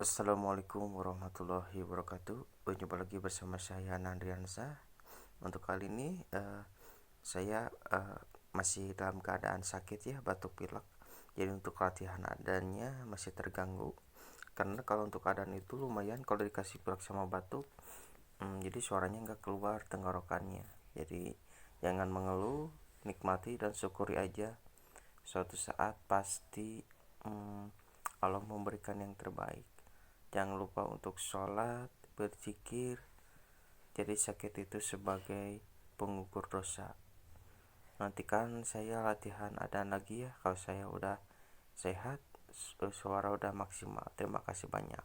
Assalamualaikum warahmatullahi wabarakatuh. Berjumpa lagi bersama saya Nandriansa. Untuk kali ini saya masih dalam keadaan sakit ya, batuk pilek. Jadi untuk latihan adanya masih terganggu. Karena kalau untuk keadaan itu lumayan kalau dikasih pilek sama batuk, jadi suaranya nggak keluar tenggorokannya. Jadi jangan mengeluh, nikmati dan syukuri aja. Suatu saat pasti Allah memberikan yang terbaik. Jangan lupa untuk sholat, berzikir. Jadi sakit itu sebagai pengukur dosa. Nantikan saya latihan ada lagi ya kalau saya udah sehat, suara udah maksimal. Terima kasih banyak.